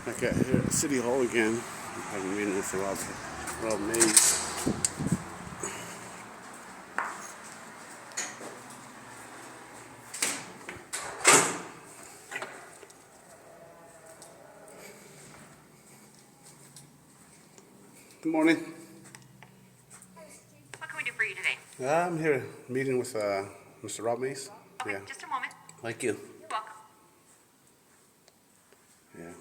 Back at here at City Hall again. I'm having a meeting with Rob Mays. Good morning. What can we do for you today? I'm here meeting with Mr. Rob Mays. Okay, Yeah. just a moment. Thank you. You're welcome. Yeah.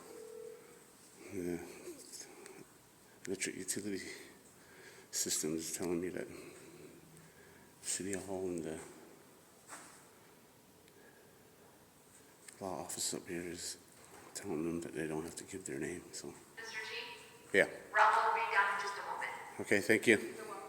Yeah. Electric utility system is telling me that City Hall and the law office up here is telling them that they don't have to give their name. So. Mr. Chief, Yeah. Rob will be down in just a moment. Okay. Thank you. You're welcome.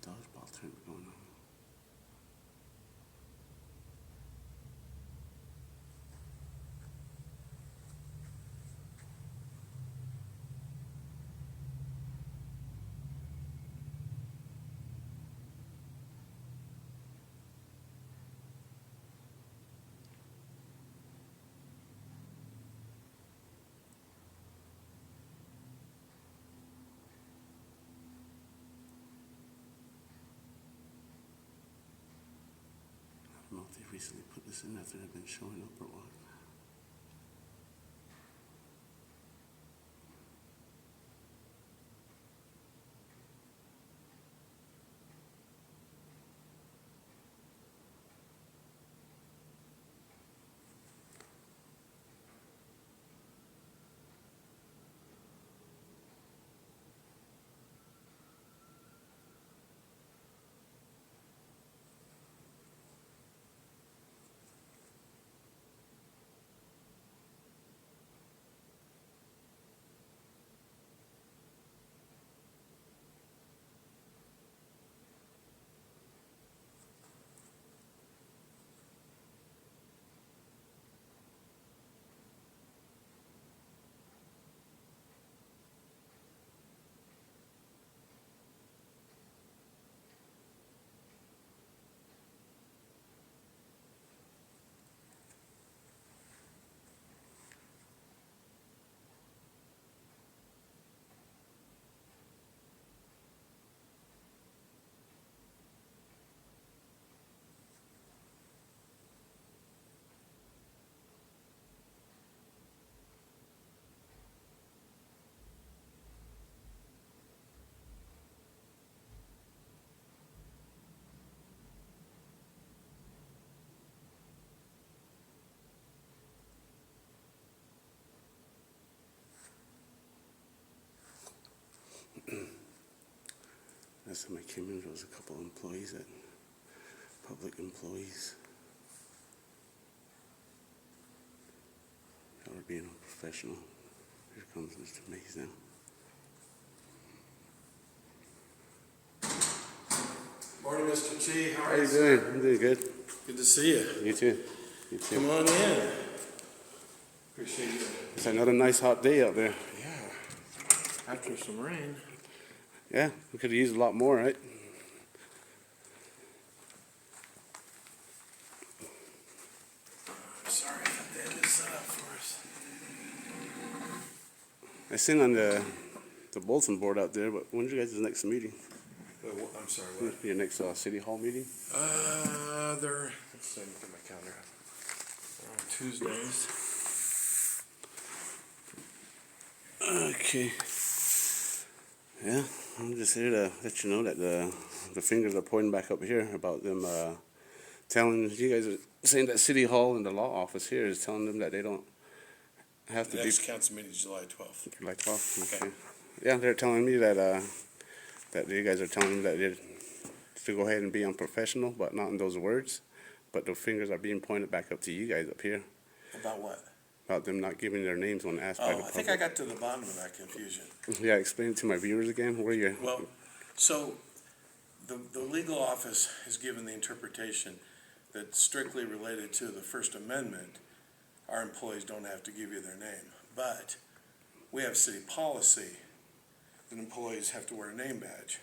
Dodgeball tournament going on. I don't know if they recently put this in after they've been showing up or what. last time I came in, there was a couple of employees, public employees. Y'all are being unprofessional. Here comes Mr. Mays now. Morning, Mr. Chi. How How are you you, doing? sir? I'm doing good. Good to see you. You too. You too. Come on in. Appreciate you. It's another nice hot day out there. Yeah. After some rain. Yeah, we could have used a lot more, right? Sorry if they had this set up for us. I seen on the bulletin board out there, but when's your guys' next meeting? I'm sorry, what? Your next city hall meeting? Let's see, look at my calendar. They're on Tuesdays. Okay. Yeah, I'm just here to let you know that the fingers are pointing back up here about them telling you guys are saying that City Hall and the law office here is telling them that they don't have to The be next council meeting is July 12th. July 12th. Okay. Yeah, they're telling me that that you guys are telling me that they're to go ahead and be unprofessional, but not in those words. But the fingers are being pointed back up to you guys up here About what? about them not giving their names when asked by the Oh, I public. think I got to the bottom of that confusion. Yeah, explain it to my viewers again. Where you? Well, so the legal office has given the interpretation that strictly related to the First Amendment, our employees don't have to give you their name. But we have city policy that employees have to wear a name badge.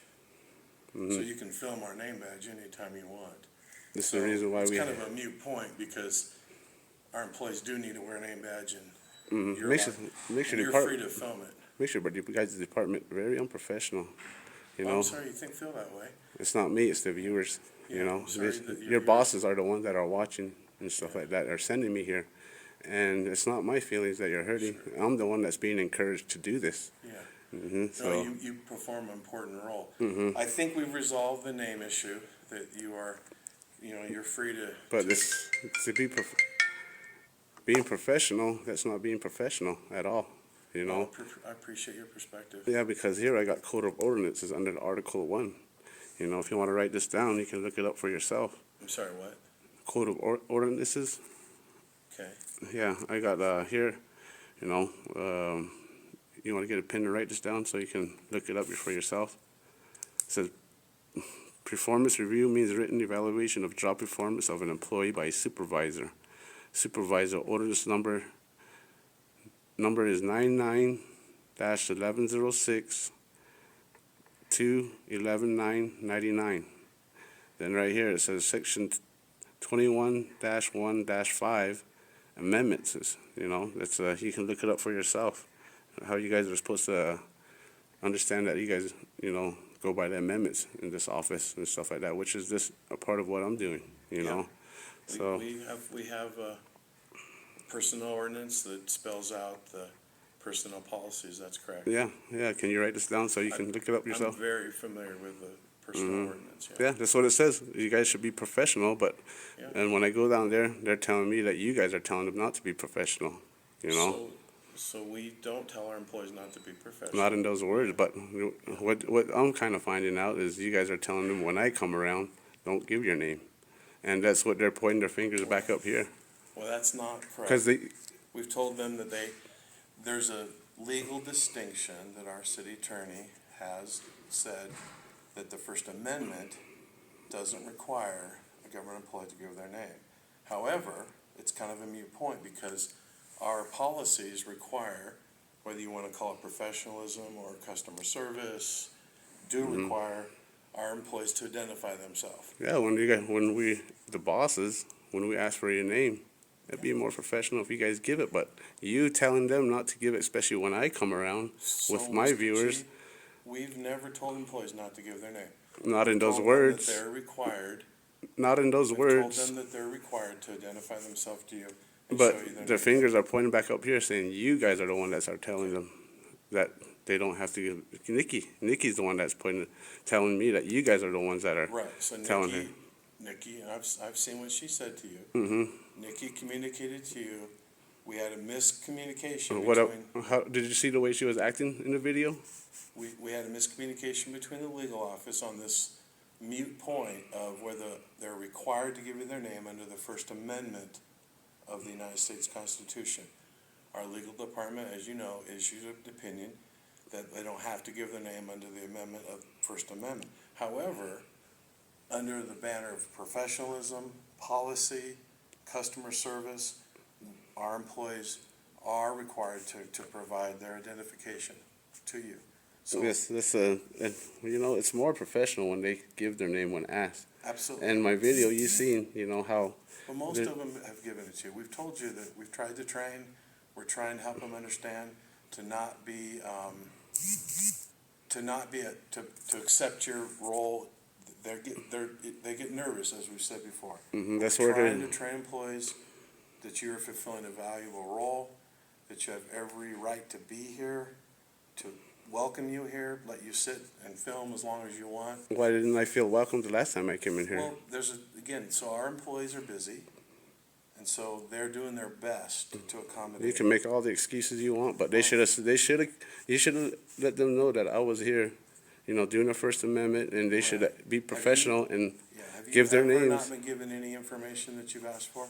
So you can film our name badge anytime you want. This is So the reason why it's we. kind of a moot point because our employees do need to wear a name badge and you're, Make allowed- sure you're department. free to film it. Make sure, but you guys' department very unprofessional. You Oh, know, I'm sorry you feel that way. it's not me; it's the viewers. Yeah, you know, I'm sorry that your your viewers- bosses are the ones that are watching and stuff like that. Are sending me here, and it's not my feelings that you're hurting. I'm the one that's being encouraged to do this. Yeah. So No, you perform an important role. I think we've resolved the name issue, that you are, you're free to. but this to be being professional, that's not being professional at all. You know. I appreciate your perspective. Yeah, because here I got Code of Ordinances under Article 1. You know, if you want to write this down, you can look it up for yourself. I'm sorry, what? Code of Ordinances. Okay. Yeah, I got here, you know, you want to get a pen to write this down so you can look it up for yourself. It says, performance review means written evaluation of job performance of an employee by a supervisor. Supervisor ordinance number is 99-1106 to 11-999. Then right here it says section 21-1-5 amendments. You know, that's you can look it up for yourself. How you guys are supposed to understand that you guys, go by the amendments in this office and stuff like that, which is just a part of what I'm doing. You know, so We have a personnel ordinance that spells out the personnel policies, that's correct. yeah. Can you write this down so you can look it up yourself? I'm very familiar with the personnel ordinance, yeah. Yeah, that's what it says. You guys should be professional, but Yeah. and when I go down there, they're telling me that you guys are telling them not to be professional. You know, So we don't tell our employees not to be professional. not in those words, but what I'm kind of finding out is you guys are telling them when I come around, don't give your name, and that's what they're pointing their fingers back up here Well, that's not correct. because they. We've told them that there's a legal distinction that our city attorney has said that the First Amendment doesn't require a government employee to give their name. However, it's kind of a moot point because our policies require, whether you want to call it professionalism or customer service, do require our employees to identify themselves. Yeah, when the bosses, when we ask for your name, it'd be more professional if you guys give it. But you telling them not to give it, especially when I come around with my Mr. viewers, G, we've never told employees not to give their name. not in those Told them words, that they're required. not in those We've words. told them that they're required to identify themselves to you and But show you their their name. fingers are pointing back up here, saying you guys are the one that are telling them that they don't have to give. Nikki's the one that's telling me that you guys are the ones that are. Right, so telling her. Nikki, I've seen what she said to you. Mm-hmm. Nikki communicated to you We had a miscommunication What, between, how, did you see the way she was acting in the video? we had a miscommunication between the legal office on this mute point of whether they're required to give you their name under the First Amendment of the United States Constitution. Our legal department, as you know, issued an opinion that they don't have to give their name under the amendment of First Amendment. However, under the banner of professionalism, policy, customer service, our employees are required to provide their identification to you. So, Yes, it's more professional when they give their name when asked. absolutely. And my video, you seen, how, But most of them have given it to you. We've told you that we've tried to train, we're trying to help them understand to not be, to accept your role. They get nervous, as we've said before. that's We're where trying they're, to train employees that you're fulfilling a valuable role, that you have every right to be here, to welcome you here, let you sit and film as long as you want. why didn't I feel welcome the last time I came in here? Well, again, so our employees are busy, and so they're doing their best to accommodate. You can make all the excuses you want, but you should have let them know that I was here, doing the First Amendment, and they should be professional and Yeah, have you give their ever names. not been given any information that you've asked for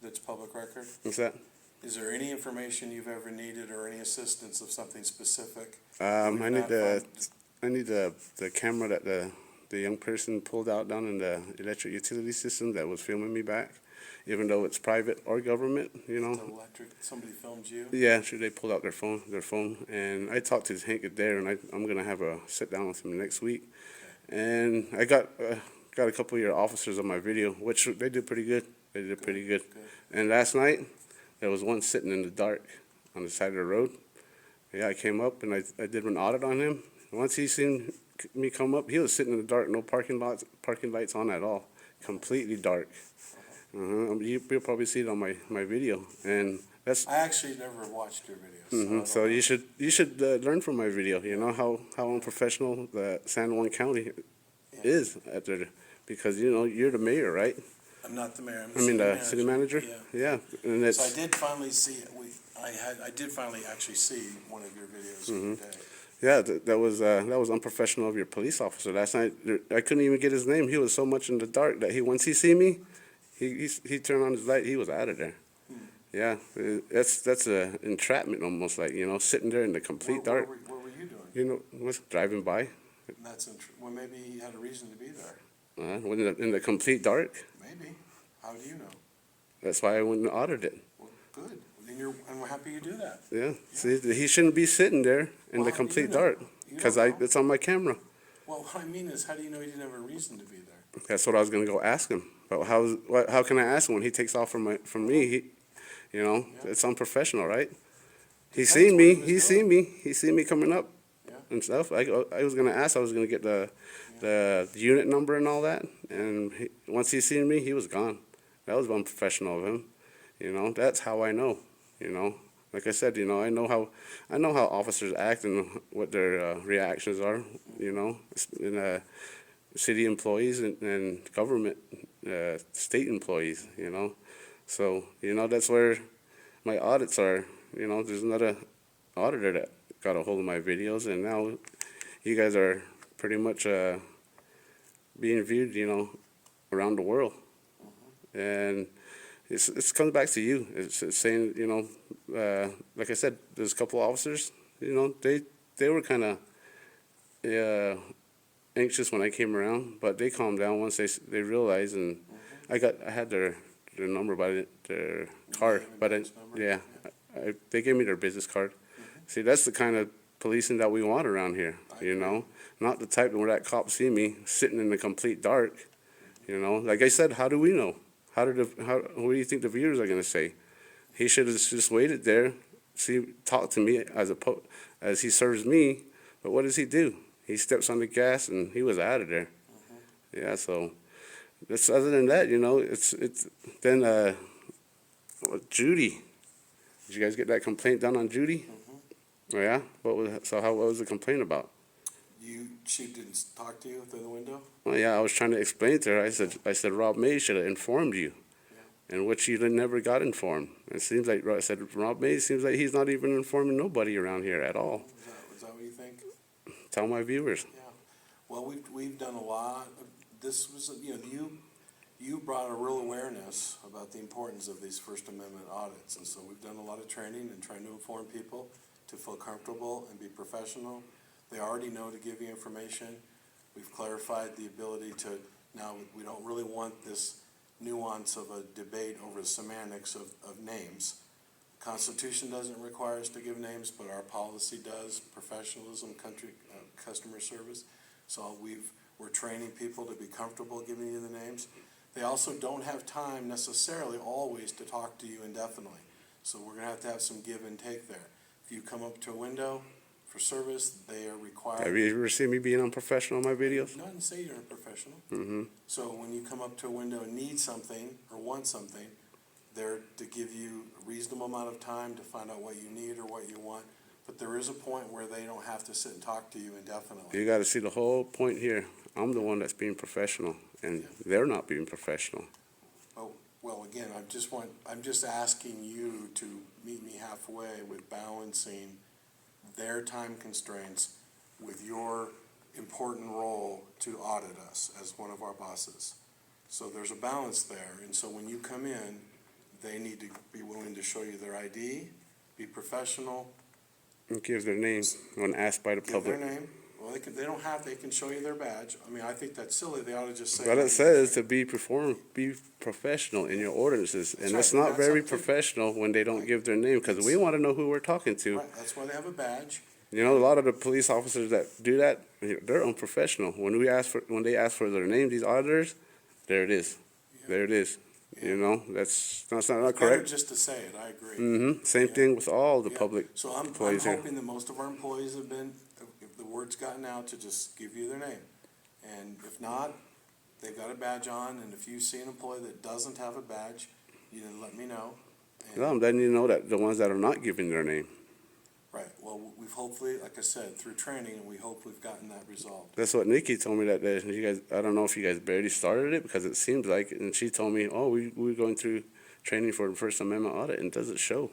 that's public record? What's that? Is there any information you've ever needed or any assistance of something specific? I We've need not the camera that the young person pulled out down in the electric utility system that was filming me back, even though it's private or government, The electric, somebody filmed you? Yeah, sure, they pulled out their phone, and I talked to Hank there, and I'm gonna have a sit down with him next week. And I got a couple of your officers on my video, which they did pretty good. They did pretty good. And last night, there was one sitting in the dark on the side of the road. Yeah, I came up and I did an audit on him. Once he seen me come up, he was sitting in the dark, no parking lights on at all, completely dark. You'll probably see it on my video, and that's. I actually never watched your videos. So you should learn from my video. How unprofessional the San Juan County is at their, because you're the mayor, right? I'm not the mayor. I mean the city manager. Yeah. Yeah, and So I it's did finally see it. I did finally actually see one of your videos the other day. yeah that was unprofessional of your police officer last night. I couldn't even get his name. He was so much in the dark that once he see me, he turned on his light. He was out of there. Yeah, that's a entrapment almost, like sitting there in the complete dark. What were you doing? Was driving by. Well, maybe he had a reason to be there. In the complete dark. Maybe. How do you know? That's why I went and audited it. Well, good. And we're happy you do that. Yeah. See, he shouldn't be sitting there in Well, the how do you complete know? dark, You because don't know. it's on my camera. Well, what I mean is, how do you know he didn't have a reason to be there? That's what I was gonna go ask him. But how can I ask him when he takes off from me? It's unprofessional, right? He Depends seen what me. he was He seen me. He seen me coming up Yeah. and stuff. I was gonna ask. I was gonna get the unit number and all that. And once he seen me, he was gone. That was unprofessional of him. That's how I know. Like I said, I know how officers act and what their reactions are. In city employees and government, state employees. So that's where my audits are. There's another auditor that got a hold of my videos, and now you guys are pretty much being viewed, around the world. And it comes back to you. It's saying, like I said, there's a couple officers, they were kind of anxious when I came around, but they calmed down once they realized, and I had their number by their card, but they gave me their business card. See, that's the kind of policing that we want around here, not the type where that cop see me sitting in the complete dark. Like I said, how do we know? What do you think the viewers are going to say? He should have just waited there, talk to me as he serves me. But what does he do? He steps on the gas and he was out of there. Yeah, so that's, other than that, it's then Judy. Did you guys get that complaint done on Judy? Oh, yeah? What was the complaint about? She didn't talk to you through the window? Well, yeah, I was trying to explain to her. I said Rob May should have informed you. in which he never got informed. It seems like, I said, Rob Mays seems like he's not even informing nobody around here at all. Is that what you think? Tell my viewers. Yeah. Well, we've done a lot. This was, you brought a real awareness about the importance of these First Amendment audits. And so we've done a lot of training and trying to inform people to feel comfortable and be professional. They already know to give you information. We've clarified the ability to, now we don't really want this nuance of a debate over the semantics of names. Constitution doesn't require us to give names, but our policy does, professionalism, customer service. So we're training people to be comfortable giving you the names. They also don't have time necessarily always to talk to you indefinitely. So we're gonna have to have some give and take there. If you come up to a window for service, they are required. Have you ever seen me being unprofessional in my videos? No, I didn't say you're a professional. Mm-hmm. So when you come up to a window and need something or want something, they're to give you a reasonable amount of time to find out what you need or what you want. But there is a point where they don't have to sit and talk to you indefinitely. You gotta see the whole point here. I'm the one that's being professional, and they're not being professional. Oh, well, again, I'm just asking you to meet me halfway with balancing their time constraints with your important role to audit us as one of our bosses. So there's a balance there, and so when you come in, they need to be willing to show you their ID, be professional. And give their names when asked by the Give public. their name. Well, they don't have, they can show you their badge. I mean, I think that's silly. They ought to just say. But it says to be professional in your ordinances, and That's it's right, not and very that's up to- professional when they don't give their name, because we want to know who we're talking to. Right, that's why they have a badge. You know, a lot of the police officers that do that, they're unprofessional. When they ask for their name, these auditors, there it is. There it is. You know, that's not Better correct. just to say it, I agree. Mm-hmm. Same Yeah. thing with all the Yeah. public So I'm employees here. hoping that most of our employees have been, if the word's gotten out, to just give you their name. And if not, they've got a badge on, and if you see an employee that doesn't have a badge, you then let me know. And- Then you know that the ones that are not giving their name. Right, well, we've hopefully, like I said, through training, we hope we've gotten that resolved. That's what Nikki told me that day. You guys, I don't know if you guys barely started it, because it seems like, and she told me, oh, we're going through training for the First Amendment audit, and it doesn't show.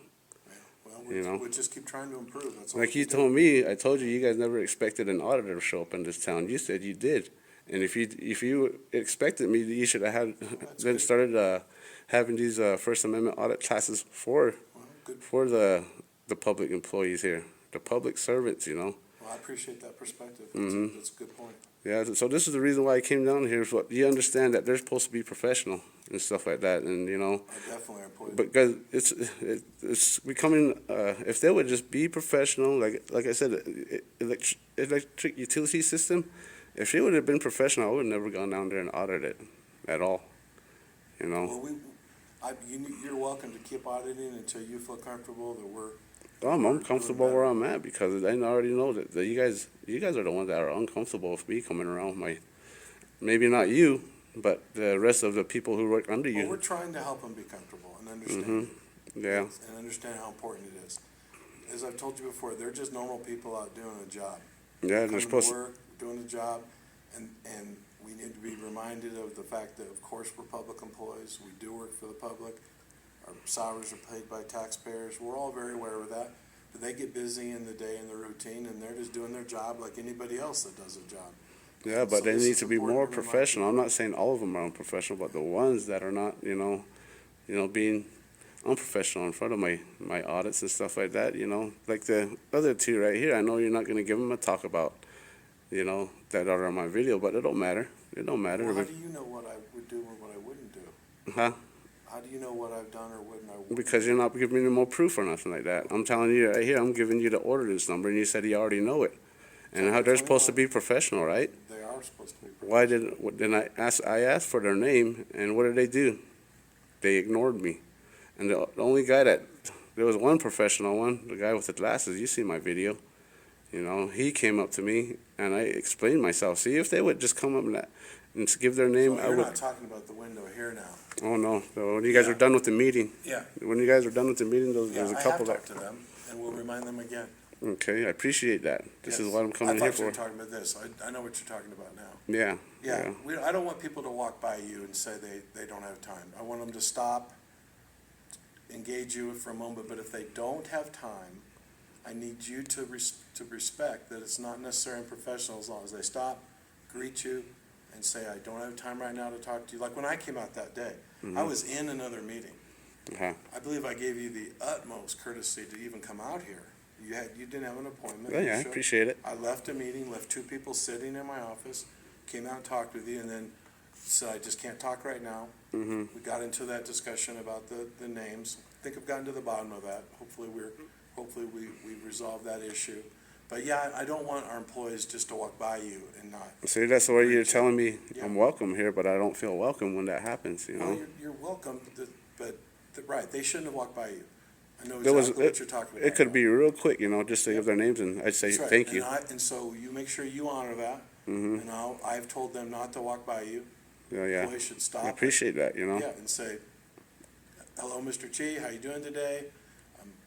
Well, You know? we'll just keep trying to improve, that's all. Like you told me, I told you guys never expected an auditor to show up in this town. You said you did. And if you expected me, you should have had, then good. started having these First Amendment audit classes for Well, good, the public employees here, the public servants, you know. well, I appreciate that perspective, Mhm. that's a good point. Yeah, so this is the reason why I came down here, is what, you understand that they're supposed to be professional and stuff like that, and, you know, I definitely approve. because it's becoming, if they would just be professional, like I said, electric utility system, if she would have been professional, I would have never gone down there and audited it at all, you know. Well, you're welcome to keep auditing until you feel comfortable that we're. I'm comfortable where I'm at, because I already know that you guys are the ones that are uncomfortable with me coming around with maybe not you, but the rest of the people who work under Well, you. we're trying to help them be comfortable and understand. Yeah. And understand how important it is. As I've told you before, they're just normal people out doing a job. Yeah, they're Coming supposed to to. work, doing a job, and we need to be reminded of the fact that, of course, we're public employees, we do work for the public, our salaries are paid by taxpayers, we're all very aware of that, but they get busy in the day in the routine, and they're just doing their job like anybody else that does a job. Yeah, but So they this need is to be important more to remind professional. I'm people. not saying all of them are unprofessional, but the ones that are not, being unprofessional in front of my audits and stuff like that, like the other two right here, I know you're not gonna give them a talk about, that are on my video, but it don't matter. It don't matter. Well, how do you know what I would do and what I wouldn't do? Huh? How do you know what I've done or wouldn't I? Because you're not giving me no more proof or nothing like that. I'm telling you right here, I'm giving you the ordinance number, and you said you already know it. And how they're supposed to be professional, right? They are supposed to be. Why didn't I asked for their name, and what did they do? They ignored me. And the only guy there was one professional one, the guy with the glasses, you see my video, he came up to me, and I explained myself. See, if they would just come up and give their name, So I you're would. not talking about the window here now. Oh, no. So when you guys are done with the meeting, Yeah. when you guys are done with the meeting, there's Yeah, a I have couple talked to them, and we'll remind them again. Okay, I appreciate that. This is Yes. what I'm coming I here thought you were for. talking about this. I know what you're talking about now. Yeah. Yeah, I don't want people to walk by you and say they don't have time. I want them to stop engage you for a moment, but if they don't have time, I need you to respect that it's not necessary and professional as long as they stop, greet you, and say, I don't have time right now to talk to you. Like when I came out that day, I was in another meeting. Uh-huh. I believe I gave you the utmost courtesy to even come out here. You didn't have an appointment. Well, You yeah, I showed- appreciate it. I left a meeting, left two people sitting in my office, came out and talked with you, and then said, I just can't talk right now. Mm-hmm. We got into that discussion about the names. I think I've gotten to the bottom of that. Hopefully we resolved that issue. But yeah, I don't want our employees just to walk by you and not. See, that's why you're telling me Yeah. I'm welcome here, but I don't feel welcome when that happens, you Well, know? you're welcome, but, right, they shouldn't have walked by you. I know There was- exactly what you're talking about. It could be real quick, you know, just to give their names and I'd say That's right. thank you. And so you make sure you honor that. Mm-hmm. And I've told them not to walk by you. Yeah. Employees should stop. I appreciate that, you know? Yeah, and say, hello, Mr. Chi, how you doing today?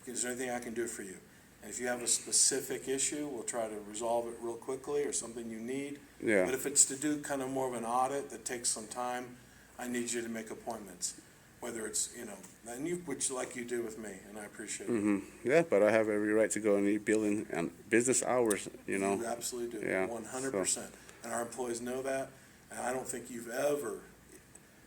Is there anything I can do for you? And if you have a specific issue, we'll try to resolve it real quickly or something you need. Yeah. But if it's to do kind of more of an audit that takes some time, I need you to make appointments. Whether it's, and which like you do with me, and I appreciate it. Mm-hmm. Yeah, but I have every right to go and eat building and business hours, you know? You absolutely do, Yeah, 100%. And our employees know that, and I don't think you've ever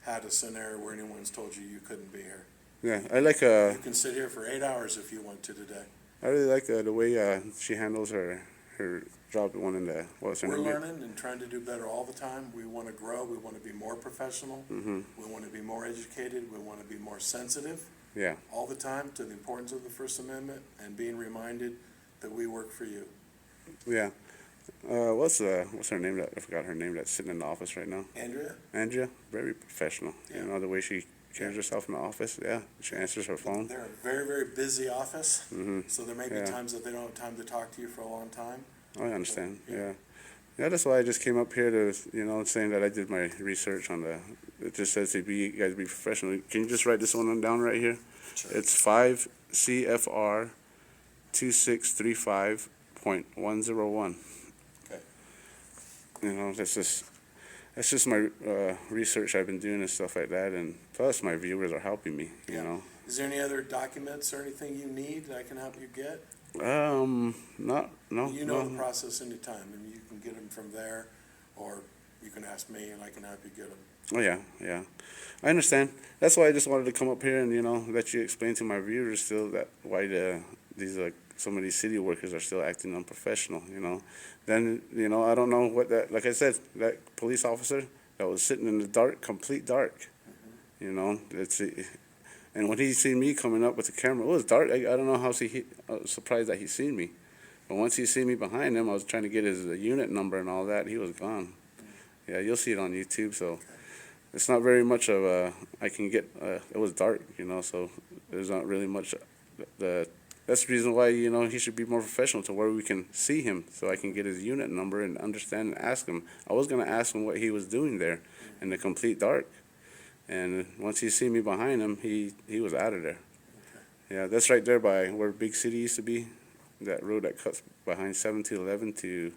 had a scenario where anyone's told you you couldn't be here. Yeah, I like, You can sit here for 8 hours if you want to today. I really like the way she handles her job, one in the, what's her We're name? learning and trying to do better all the time. We want to grow. We want to be more professional. Mm-hmm. We want to be more educated. We want to be more sensitive Yeah, all the time to the importance of the First Amendment and being reminded that we work for you. yeah. What's her name? I forgot her name. That's sitting in the office right now. Andrea, very professional. Yeah. You know the way she carries herself in the office. Yeah, she answers her phone. They're a very, very busy office, Mm-hmm. so there may be Yeah. times that they don't have time to talk to you for a long time. I understand. Yeah. Yeah, that's why I just came up here to, saying that I did my research on it just says you guys be professional. Can you just write this one down right here? Sure. It's 5 CFR 2635.101. Okay. That's just my research I've been doing and stuff like that, and plus my viewers are helping me, you Yeah. know. Is there any other documents or anything you need that I can help you get? No. You know the process anytime, and you can get them from there, or you can ask me and I can help you get them. Oh, yeah. I understand. That's why I just wanted to come up here and, let you explain to my viewers still that why some of these city workers are still acting unprofessional, Then, I don't know what like I said, that police officer that was sitting in the dark, complete dark, and when he seen me coming up with the camera, it was dark. I don't know how I was surprised that he seen me. But once he seen me behind him, I was trying to get his unit number and all that. He was gone. Yeah, you'll see it on YouTube. So it's not very much of I can get. It was dark, so there's not really much. That's the reason why he should be more professional to where we can see him, so I can get his unit number and understand and ask him. I was gonna ask him what he was doing there in the complete dark. And once he see me behind him, he was out of there. Yeah, that's right there by where Big City used to be. That road that cuts behind 7 to 11 to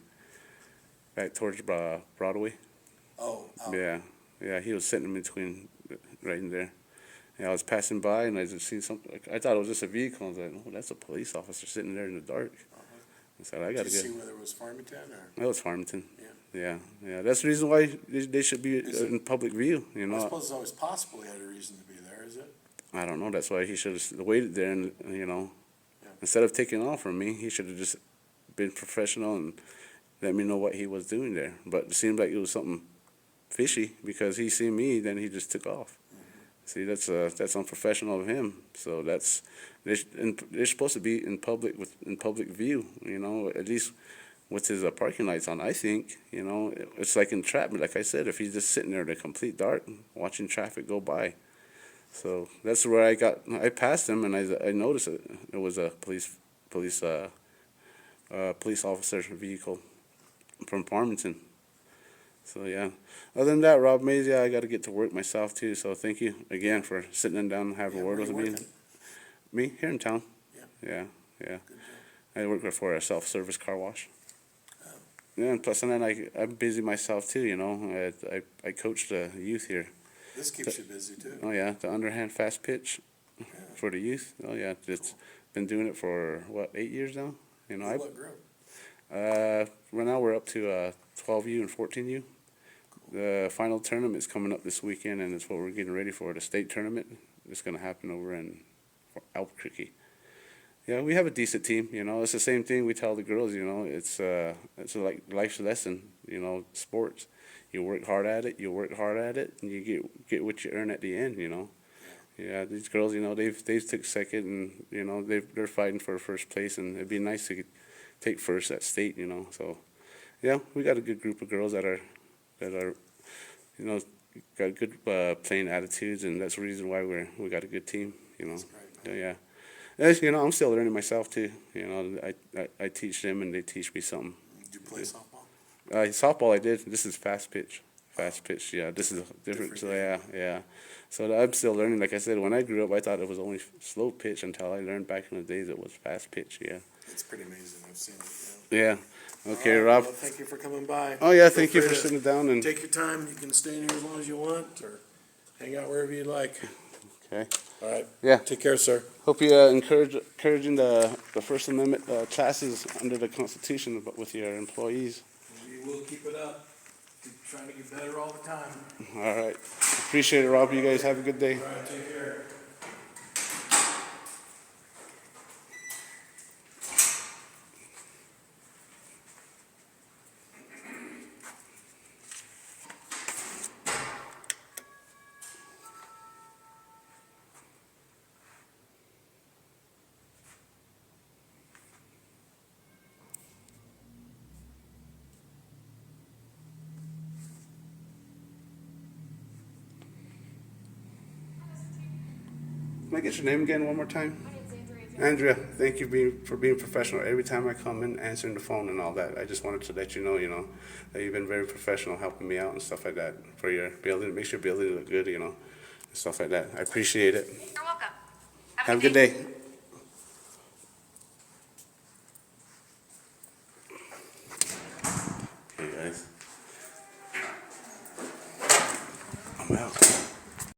back towards Broadway. Oh. Yeah, he was sitting in between, right in there. Yeah, I was passing by and I just seen something. I thought it was just a vehicle. I was like, oh, that's a police officer sitting there in the dark. I said, I Did gotta you get. see whether it was Farmington or? That was Farmington. Yeah. Yeah. That's the reason why they should be Is it- in public view. I suppose it's always possible he had a reason to be there, is it? I don't know. That's why he should have waited there, and Yeah. instead of taking off from me, he should have just been professional and let me know what he was doing there. But it seemed like it was something fishy because he seen me, then he just took off. See, that's unprofessional of him. So they're supposed to be in public view. At least with his parking lights on. I think it's like entrapment. Like I said, if he's just sitting there in the complete dark, watching traffic go by. So that's where I passed him and I noticed it was a police officer vehicle from Farmington. So yeah. Other than that, Rob Mays, I got to get to work myself too. So thank you again for sitting down and having a word where with you me. working? Me here in town. Yeah. Yeah. Good I deal. work for a self-service car wash. Oh. Yeah, and plus, and then I'm busy myself too. I coach the youth here. This keeps you busy too. Oh yeah, the underhand fast pitch. for the youth. Oh, yeah, it's been doing it for, 8 years now? You know, What group? right now we're up to 12U and 14U. The final tournament is coming up this weekend, and it's what we're getting ready for, the state tournament. It's going to happen over in Albuquerque. Yeah, we have a decent team. You know, it's the same thing we tell the girls. You know, it's like life's lesson. You know, sports. You work hard at it. You work hard at it, and you get what you earn at the end. You know. Yeah, these girls. You know, they've took second, and you know they're fighting for first place, and it'd be nice to take first at state. You know, so yeah, we got a good group of girls that are, you know, got good playing attitudes, and that's the reason why we got a good team. You know. That's great, man. Yeah. As you know, I'm still learning myself too. You know, I teach them and they teach me something. Did you play softball? Softball I did. This is fast pitch. Fast pitch. Yeah, this is different. So yeah. So I'm still learning. Like I said, when I grew up, I thought it was only slow pitch until I learned back in the days it was fast pitch. Yeah. It's pretty amazing. I've seen it. Yeah. Okay, All right, Rob. well, thank you for coming by. Oh yeah, Feel thank you free for to sitting down and. Take your time. You can stay in here as long as you want, or hang out wherever you like. Okay. All right. Yeah. Take care, sir. Hope you encouraging the First Amendment classes under the Constitution with your employees. We will keep it up. Keep trying to get better all the time. All right. Appreciate it, Rob. You guys have a good day. All right. Take care. Can I get your name again one more time? My name's Andrea. Andrea, thank you for being professional. Every time I come in, answering the phone and all that, I just wanted to let you know, that you've been very professional helping me out and stuff like that for your building. Makes your building look good, and stuff like that. I appreciate it. You're welcome. Have a good day.